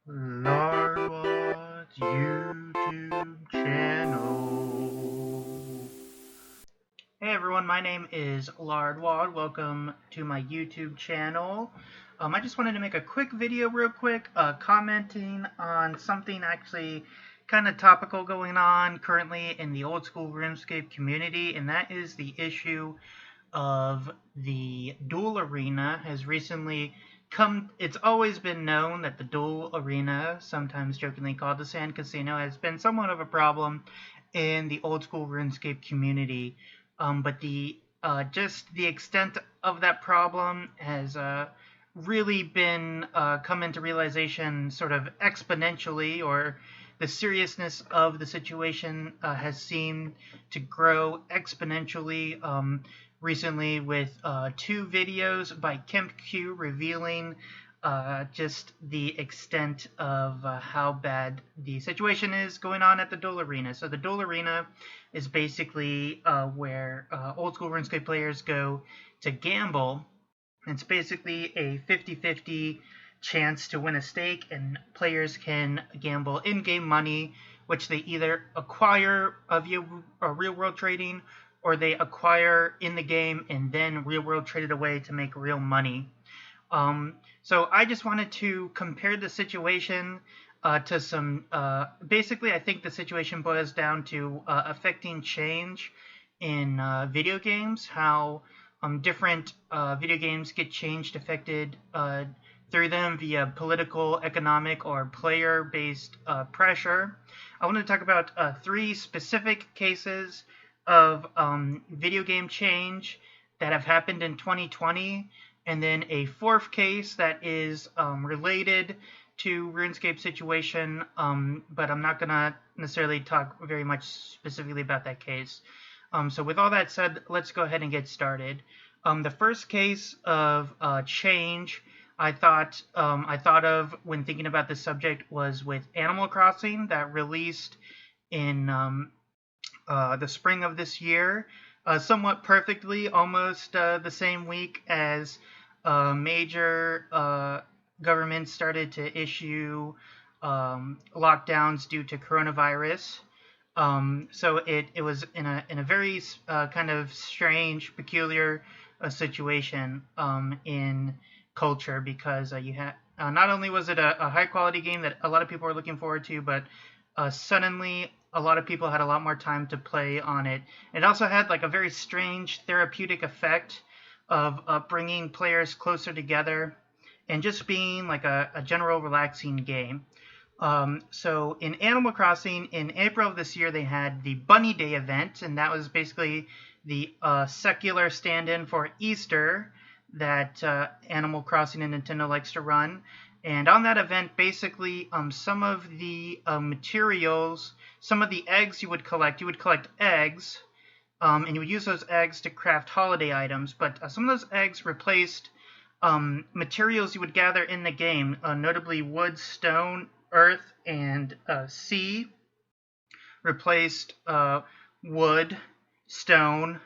Larva's YouTube channel. Hey everyone, my name is Lardwad. Welcome to my YouTube channel. I just wanted to make a quick video real quick, commenting on something actually kind of topical going on currently in the Old School Runescape community, and that is the issue of the Duel Arena has recently come. It's always been known that the Duel Arena, sometimes jokingly called the Sand Casino, has been somewhat of a problem in the Old School Runescape community. But just the extent of that problem has really been come into realization sort of exponentially, or the seriousness of the situation has seemed to grow exponentially recently with two videos by KempQ revealing just the extent of how bad the situation is going on at the Duel Arena. So the Duel Arena is basically where Old School RuneScape players go to gamble. It's basically a 50-50 chance to win a stake, and players can gamble in-game money, which they either acquire via real-world trading, or they acquire in the game and then real-world trade it away to make real money. So I just wanted to compare the situation to some, basically I think the situation boils down to affecting change in video games, how different video games get changed, affected through them via political, economic, or player-based pressure. I want to talk about three specific cases of video game change that have happened in 2020, and then a fourth case that is related to RuneScape situation, but I'm not going to necessarily talk very much specifically about that case. So with all that said, let's go ahead and get started. The first case of change I thought of when thinking about this subject was with Animal Crossing, that released in the spring of this year, somewhat perfectly, almost the same week as major governments started to issue lockdowns due to coronavirus. So it was in a very kind of strange, peculiar situation in culture, because you had not only was it a high quality game that a lot of people were looking forward to, but suddenly a lot of people had a lot more time to play on it. It also had like a very strange therapeutic effect of bringing players closer together and just being like a general relaxing game. So in Animal Crossing, in April of this year, they had the Bunny Day event, and that was basically the secular stand-in for Easter that Animal Crossing and Nintendo likes to run. And on that event, basically, some of the materials, some of the eggs you would collect eggs, and you would use those eggs to craft holiday items. But some of those eggs replaced materials you would gather in the game, notably wood, stone, earth, and sea. Replaced wood, stone,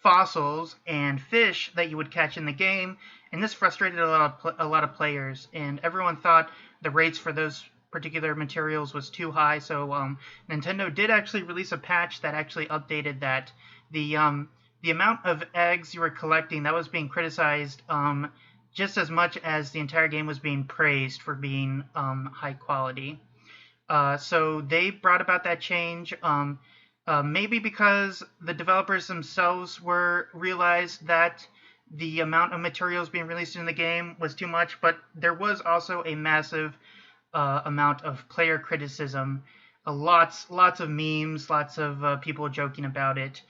fossils, and fish that you would catch in the game, and this frustrated a lot of players, and everyone thought the rates for those particular materials was too high. So Nintendo did actually release a patch that actually updated that. The amount of eggs you were collecting, that was being criticized just as much as the entire game was being praised for being high quality. So they brought about that change. Maybe because the developers themselves realized that the amount of materials being released in the game was too much, but there was also a massive amount of player criticism, lots of memes, lots of people joking about it.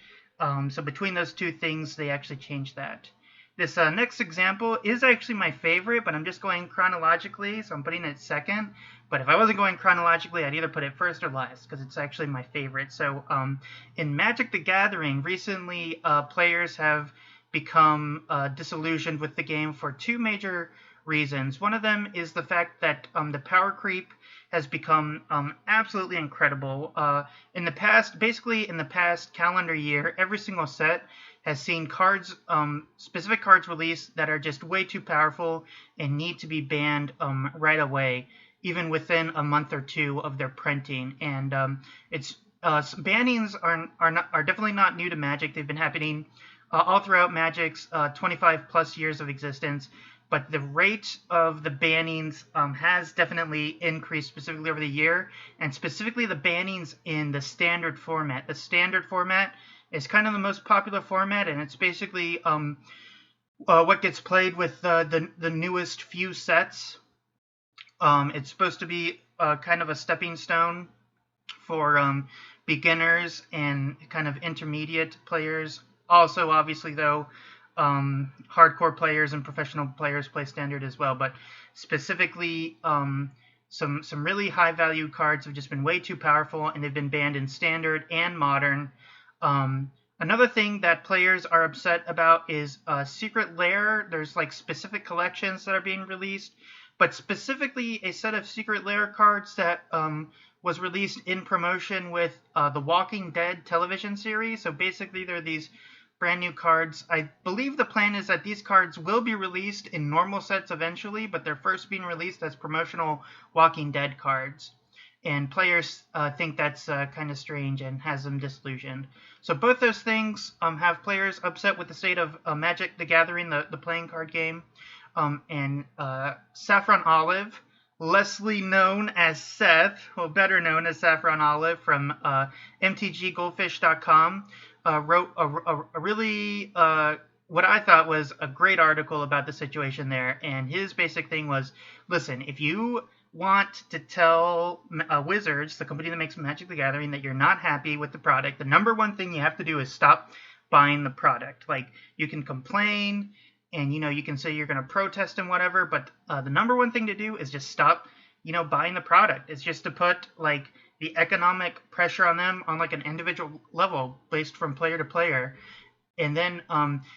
So between those two things, they actually changed that. This next example is actually my favorite, but I'm just going chronologically, so I'm putting it second. But if I wasn't going chronologically, I'd either put it first or last, because it's actually my favorite. So in Magic the Gathering, recently players have become disillusioned with the game for two major reasons. One of them is the fact that the power creep has become absolutely incredible. In the past calendar year, every single set has seen cards, specific cards released that are just way too powerful and need to be banned right away. even within a month or two of their printing. And it's bannings are definitely not new to Magic. They've been happening all throughout Magic's 25 plus years of existence. But the rate of the bannings has definitely increased specifically over the year, and specifically the bannings in the standard format. The standard format is kind of the most popular format, and it's basically what gets played with the newest few sets. It's supposed to be kind of a stepping stone for beginners and kind of intermediate players. Also, obviously, though, hardcore players and professional players play standard as well. But specifically, some really high value cards have just been way too powerful, and they've been banned in standard and modern. Another thing that players are upset about is Secret Lair. There's like specific collections that are being released, but specifically a set of Secret Lair cards that was released in promotion with the Walking Dead television series. So basically they're these brand new cards. I believe the plan is that these cards will be released in normal sets eventually, but they're first being released as promotional Walking Dead cards. And players think that's kind of strange and has them disillusioned. So both those things have players upset with the state of Magic the Gathering, the playing card game. And Saffron Olive, lessly known as Seth, or better known as Saffron Olive from mtggoldfish.com, wrote a really, what I thought was a great article about the situation there. And his basic thing was, listen, if you want to tell Wizards, the company that makes Magic the Gathering, that you're not happy with the product, the number one thing you have to do is stop buying the product. Like, you can complain and, you can say you're going to protest and whatever, but the number one thing to do is just stop, buying the product. It's just to put, like, the economic pressure on them on, like, an individual level based from player to player. And then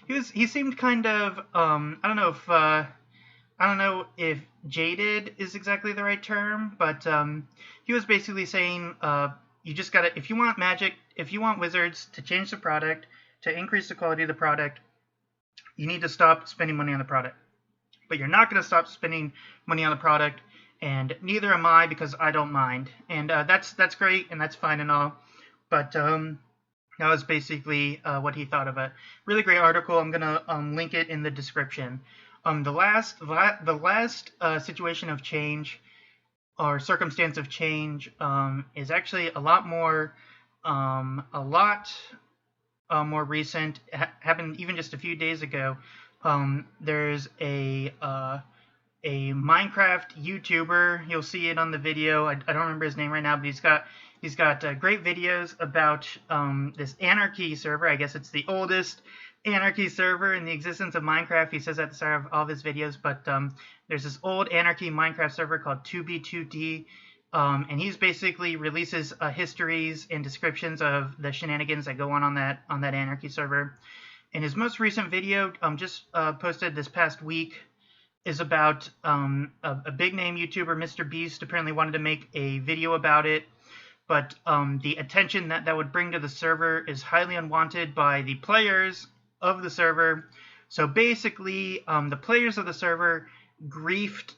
he seemed kind of, I don't know if jaded is exactly the right term, but he was basically saying you just gotta, if you want Wizards to change the product, to increase the quality of the product, you need to stop spending money on the product. But you're not going to stop spending money on the product, and neither am I, because I don't mind. And that's great, and that's fine and all, but that was basically what he thought of it. Really great article. I'm going to link it in the description. The last situation of change or circumstance of change is actually a lot more recent. Happened even just a few days ago. There's a Minecraft YouTuber. You'll see it on the video. I don't remember his name right now, but he's got great videos about this Anarchy server. I guess it's the oldest Anarchy server in the existence of Minecraft. He says at the start of all of his videos, but there's this old Anarchy Minecraft server called 2B2D, and he's basically releases histories and descriptions of the shenanigans that go on that Anarchy server. And his most recent video, just posted this past week, is about a big name YouTuber, Mr. Beast. Apparently wanted to make a video about it, but the attention that would bring to the server is highly unwanted by the players of the server. So basically, the players of the server griefed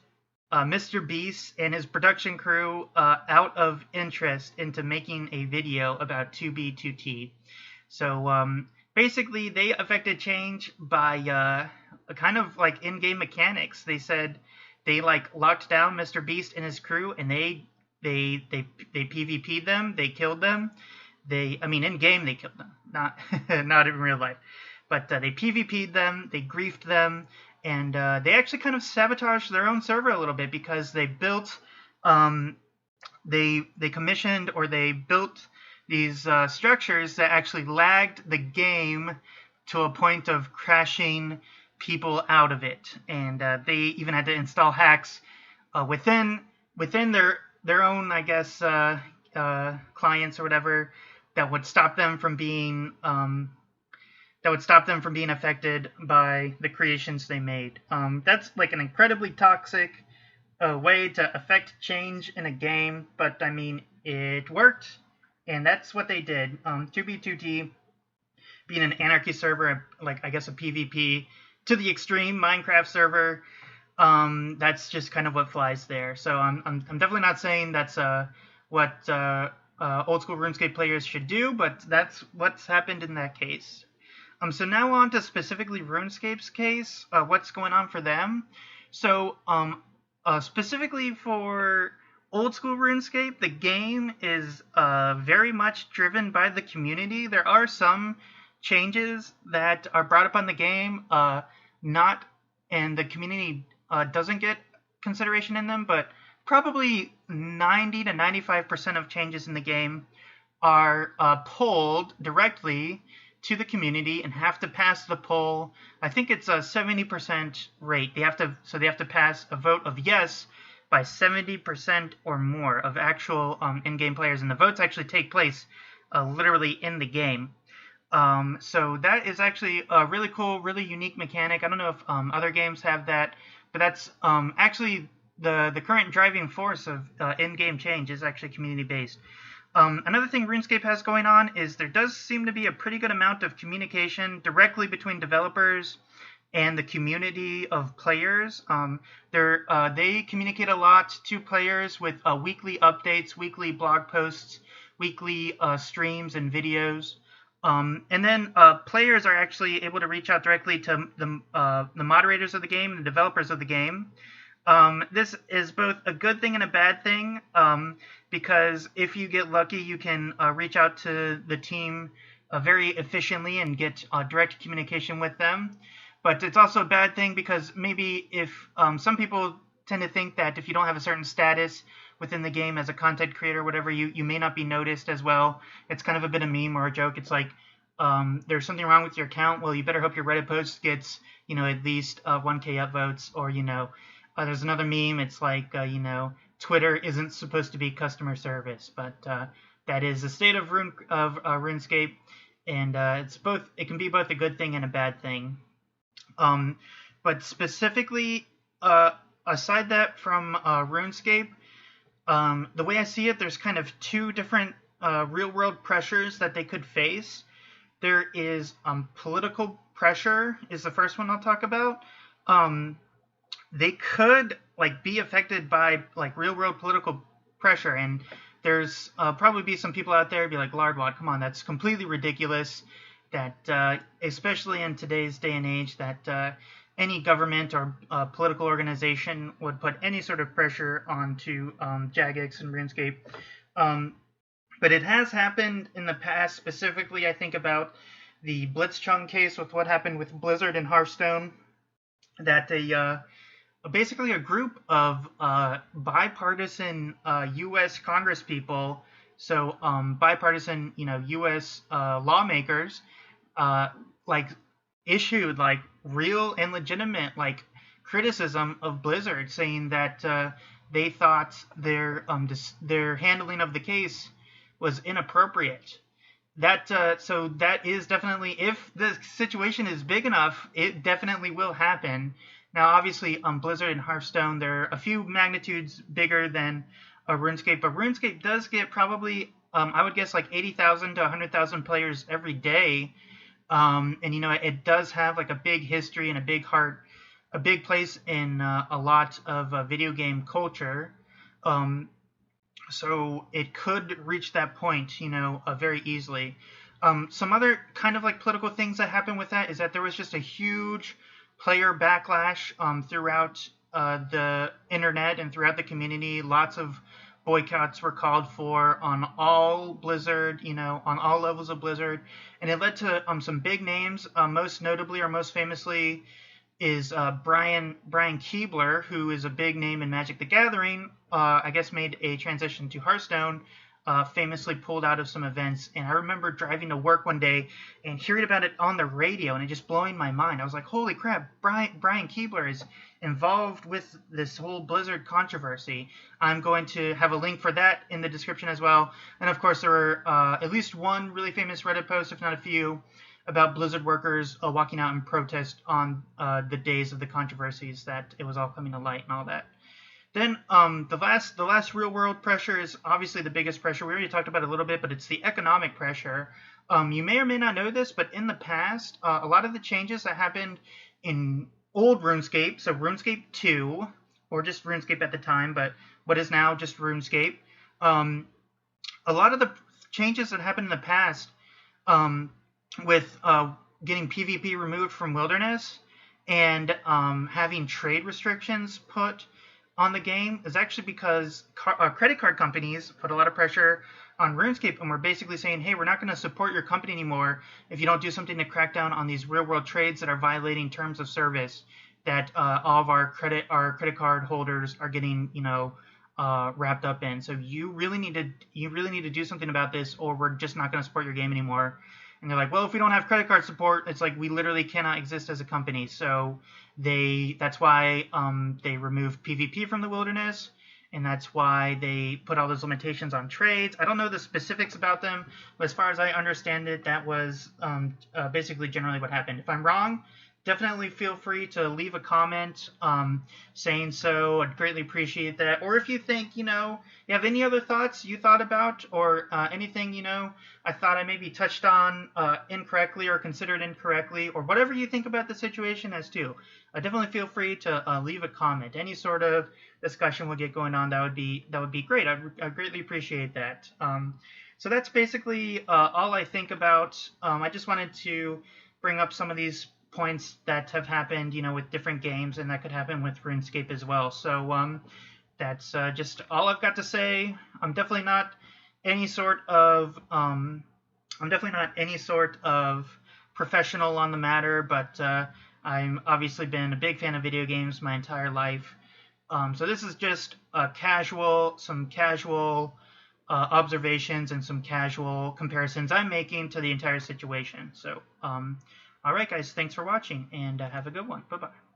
Mr. Beast and his production crew out of interest into making a video about 2B2T. So basically, they affected change by kind of like in-game mechanics. They said they like locked down Mr. Beast and his crew, and they PvP'd them, they killed them. In game they killed them, not in real life. But they PvP'd them, they griefed them, and they actually kind of sabotaged their own server a little bit, because they built, they commissioned, or they built these structures that actually lagged the game to a point of crashing people out of it. And they even had to install hacks within their own, I guess, clients or whatever, that would stop them from being affected by the creations they made. That's like an incredibly toxic way to affect change in a game, but I mean, it worked, and that's what they did. 2B2T being an Anarchy server, like I guess a PvP to the extreme Minecraft server, That's just kind of what flies there. So I'm definitely not saying that's what Old School RuneScape players should do, but that's what's happened in that case. So now on to specifically RuneScape's case, what's going on for them. So specifically for Old School RuneScape, the game is very much driven by the community. There are some changes that are brought up on the game, not and the community doesn't get consideration in them, but probably 90 to 95% of changes in the game are polled directly to the community and have to pass the poll. I think it's a 70% rate. They have to pass a vote of yes by 70% or more of actual in-game players, and the votes actually take place literally in the game. So that is actually a really cool, really unique mechanic. I don't know if other games have that, but that's actually the current driving force of in-game change is actually community-based. Another thing RuneScape has going on is there does seem to be a pretty good amount of communication directly between developers and the community of players. They communicate a lot to players with weekly updates, weekly blog posts, weekly streams and videos. And then players are actually able to reach out directly to the moderators of the game and the developers of the game. This is both a good thing and a bad thing, because if you get lucky, you can reach out to the team very efficiently and get direct communication with them. But it's also a bad thing because maybe if some people tend to think that if you don't have a certain status within the game as a content creator or whatever, you may not be noticed as well. It's kind of a bit of a meme or a joke. It's like there's something wrong with your account. Well, you better hope your Reddit post gets at least 1K upvotes, or there's another meme. It's like Twitter isn't supposed to be customer service, but that is the state of RuneScape, and it can be both a good thing and a bad thing. But specifically, aside that from RuneScape, the way I see it, there's kind of two different real-world pressures that they could face. There is political pressure is the first one I'll talk about. They could be affected by real-world political pressure, and there's probably be some people out there be like, Lardwad, come on, that's completely ridiculous. That especially in today's day and age, that any government or political organization would put any sort of pressure onto Jagex and RuneScape. But it has happened in the past, specifically I think about the Blitzchung case with what happened with Blizzard and Hearthstone, that basically a group of bipartisan U.S. Congress people, so bipartisan U.S. lawmakers, issued real and legitimate criticism of Blizzard, saying that they thought their handling of the case was inappropriate. So that is definitely, if the situation is big enough, it definitely will happen. Now, obviously, Blizzard and Hearthstone, they're a few magnitudes bigger than RuneScape, but RuneScape does get probably, I would guess, 80,000 to 100,000 players every day. And it does have a big history and a big heart, a big place in a lot of video game culture. So it could reach that point, very easily. Some other kind of political things that happened with that is that there was just a huge player backlash throughout the internet and throughout the community. Lots of boycotts were called for on all Blizzard, on all levels of Blizzard, and it led to some big names. Most notably or most famously is Brian Keebler, who is a big name in Magic the Gathering. I guess made a transition to Hearthstone. Famously pulled out of some events, and I remember driving to work one day and hearing about it on the radio, and it just blowing my mind. I was like, holy crap, Brian Keebler is involved with this whole Blizzard controversy. I'm going to have a link for that in the description as well. And of course, there were at least one really famous Reddit post, if not a few, about Blizzard workers walking out in protest on the days of the controversies, that it was all coming to light and all that. Then the last real world pressure is obviously the biggest pressure. We already talked about it a little bit, but it's the economic pressure. You may or may not know this, but in the past, a lot of the changes that happened in old RuneScape, so RuneScape 2, or just RuneScape at the time, but what is now just RuneScape. A lot of the changes that happened in the past with getting PvP removed from Wilderness and having trade restrictions put on the game is actually because credit card companies put a lot of pressure on RuneScape and we're basically saying, hey, we're not going to support your company anymore if you don't do something to crack down on these real world trades that are violating terms of service that all of our credit card holders are getting, wrapped up in. So you really need to do something about this, or we're just not going to support your game anymore. And they're like, well, if we don't have credit card support, it's like we literally cannot exist as a company. So that's why they removed PvP from the Wilderness, and that's why they put all those limitations on trades. I don't know the specifics about them, but as far as I understand it, that was basically generally what happened. If I'm wrong, definitely feel free to leave a comment saying so. I'd greatly appreciate that. Or if you think, you have any other thoughts you thought about, or anything, I thought I maybe touched on incorrectly or considered incorrectly, or whatever you think about the situation as too. Definitely feel free to leave a comment. Any sort of discussion we'll get going on, that would be great. I'd greatly appreciate that. So that's basically all I think about. I just wanted to bring up some of these points that have happened, with different games, and that could happen with RuneScape as well. So that's just all I've got to say. I'm definitely not any sort of professional on the matter, but I'm obviously been a big fan of video games my entire life. So this is just some casual observations and some casual comparisons I'm making to the entire situation. So all right, guys, thanks for watching, and have a good one. Bye-bye.